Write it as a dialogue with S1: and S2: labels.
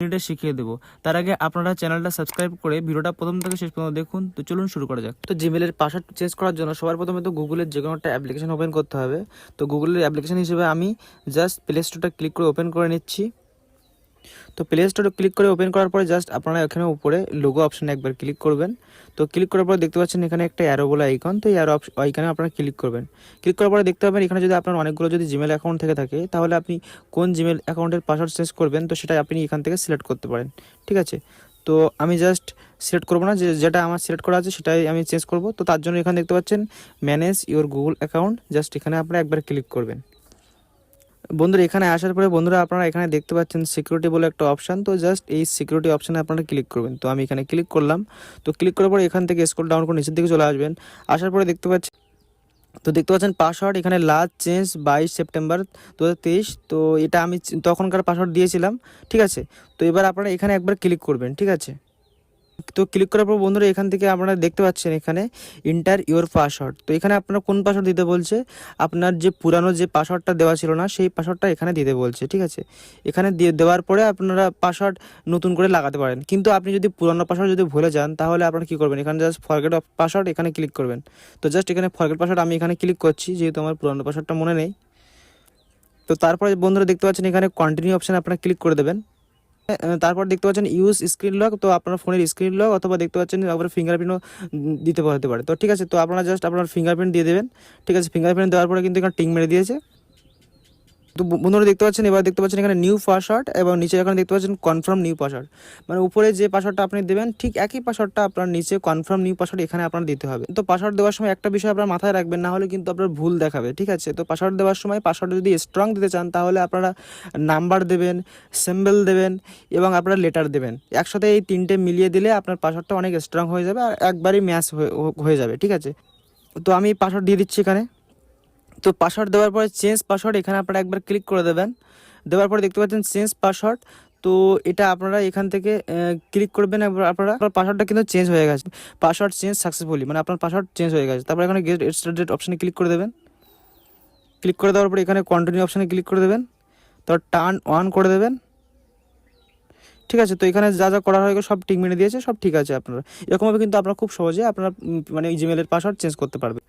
S1: এটা শিখিয়ে দেবো। তার আগে আপনারা চ্যানেলটা সাবস্ক্রাইব করে ভিডিওটা প্রথম থেকে শেষ পর্যন্ত দেখুন। তো চলুন শুরু করা যাক। তো জিমেলের পাসওয়ার্ড চেঞ্জ করার জন্য সবার প্রথমে তো গুগলের যে কোনো একটা অ্যাপ্লিকেশন ওপেন করতে হবে। তো গুগলের অ্যাপ্লিকেশন হিসেবে আমি জাস্ট প্লে স্টোরটা ক্লিক করে ওপেন করে নিচ্ছি। তো প্লে স্টোরে ক্লিক করে ওপেন করার পরে জাস্ট আপনারা এখানে উপরে লোগো অপশানে একবার ক্লিক করবেন। তো ক্লিক করার পরে দেখতে পাচ্ছেন এখানে একটা অ্যারো বলে আইকন, তো এই অ্যারো আইকনে আপনারা ক্লিক করবেন। ক্লিক করার পরে দেখতে পাবেন এখানে যদি আপনার অনেকগুলো যদি জিমেল অ্যাকাউন্ট থেকে থাকে, তাহলে আপনি কোন জিমেল অ্যাকাউন্টের পাসওয়ার্ড চেঞ্জ করবেন তো সেটা আপনি এখান থেকে সিলেক্ট করতে পারেন। ঠিক আছে, তো আমি জাস্ট সিলেক্ট করবো না, যেটা আমার সিলেক্ট করা আছে সেটাই আমি চেঞ্জ করব। তো তার জন্য এখানে দেখতে পাচ্ছেন manage your Google account, just এখানে আপনারা একবার ক্লিক করবেন। বন্ধুরা এখানে আসার পরে বন্ধুরা আপনারা এখানে দেখতে পাচ্ছেন সিকিউরিটি বলে একটা অপশান, তো জাস্ট এই সিকিউরিটি অপশানে আপনারা ক্লিক করবেন। তো আমি এখানে ক্লিক করলাম। তো ক্লিক করার পরে এখান থেকে স্ক্রল ডাউন করে নিচের দিকে চলে আসবেন। আসার পরে দেখতে পাচ্ছেন পাসওয়ার্ড এখানে লাস্ট চেঞ্জ 22 সেপ্টেম্বর 2023। তো এটা আমি তখনকার পাসওয়ার্ড দিয়েছিলাম। ঠিক আছে, তো এবার আপনারা এখানে একবার ক্লিক করবেন। ঠিক আছে, তো ক্লিক করার পর বন্ধুরা এখান থেকে আপনারা দেখতে পাচ্ছেন এখানে ইন্টার ইওর পাসওয়ার্ড। তো এখানে আপনারা কোন পাসওয়ার্ড দিতে বলছে, আপনার যে পুরানো যে পাসওয়ার্ডটা দেওয়া ছিল না সেই পাসওয়ার্ডটা এখানে দিতে বলছে। ঠিক আছে, এখানে দিয়ে দেওয়ার পরে আপনারা পাসওয়ার্ড নতুন করে লাগাতে পারেন। কিন্তু আপনি যদি পুরানো পাসওয়ার্ড যদি ভুলে যান তাহলে আপনারা কী করবেন, এখানে জাস্ট ফরগেট পাসওয়ার্ড এখানে ক্লিক করবেন। তো জাস্ট এখানে ফরগেট পাসওয়ার্ড আমি এখানে ক্লিক করছি, যেহেতু আমার পুরানো পাসওয়ার্ডটা মনে নেই। তো তারপরে বন্ধুরা দেখতে পাচ্ছেন এখানে কন্টিনিউ অপশানে আপনারা ক্লিক করে দেবেন। তারপর দেখতে পাচ্ছেন ইউজ স্ক্রিন লক, তো আপনার ফোনের স্ক্রিন লক অথবা দেখতে পাচ্ছেন আপনার ফিঙ্গারপ্রিন্টও দিতে হতে পারে। তো ঠিক আছে, তো আপনারা জাস্ট আপনার ফিঙ্গারপ্রিন্ট দিয়ে দেবেন। ঠিক আছে, ফিঙ্গারপ্রিন্ট দেওয়ার পরে কিন্তু এখানে টিক মেরে দিয়েছে। তো বন্ধুরা দেখতে পাচ্ছেন, এবার দেখতে পাচ্ছেন এখানে নিউ পাসওয়ার্ড এবং নিচে এখানে দেখতে পাচ্ছেন কনফার্ম নিউ পাসওয়ার্ড। মানে উপরে যে পাসওয়ার্ডটা আপনি দেবেন ঠিক একই পাসওয়ার্ডটা আপনার নিচে কনফার্ম নিউ পাসওয়ার্ড এখানে আপনার দিতে হবে। তো পাসওয়ার্ড দেওয়ার সময় একটা বিষয় আপনার মাথায় রাখবেন, না হলে কিন্তু আপনার ভুল দেখাবে। ঠিক আছে, তো পাসওয়ার্ড দেওয়ার সময় পাসওয়ার্ড যদি স্ট্রং দিতে চান তাহলে আপনারা নাম্বার দেবেন, সিম্বল দেবেন এবং আপনারা লেটার দেবেন। একসাথে এই তিনটে মিলিয়ে দিলে আপনার পাসওয়ার্ডটা অনেক স্ট্রং হয়ে যাবে আর একবারই ম্যাচ হয়ে যাবে। ঠিক আছে, তো আমি পাসওয়ার্ড দিয়ে দিচ্ছি এখানে। তো পাসওয়ার্ড দেওয়ার পরে চেঞ্জ পাসওয়ার্ড এখানে আপনারা একবার ক্লিক করে দেবেন। দেওয়ার পরে দেখতে পাচ্ছেন চেঞ্জ পাসওয়ার্ড, তো এটা আপনারা এখান থেকে ক্লিক করবেন। আপনার পাসওয়ার্ডটা কিন্তু চেঞ্জ হয়ে গেছে, পাসওয়ার্ড চেঞ্জ সাকসেসফুলি, মানে আপনার পাসওয়ার্ড চেঞ্জ হয়ে গেছে। তারপর এখানে গেট স্টার্টেড অপশানে ক্লিক করে দেবেন। ক্লিক করে দেওয়ার পরে এখানে কন্টিনিউ অপশানে ক্লিক করে দেবেন, তারপর টার্ন অন করে দেবেন। ঠিক আছে, তো এখানে যা যা করা হয় সব টিক মেরে দিয়েছে, সব ঠিক আছে। আপনারা এরকমভাবে কিন্তু আপনারা খুব সহজে আপনারা মানে জিমেলের পাসওয়ার্ড চেঞ্জ করতে পারবেন।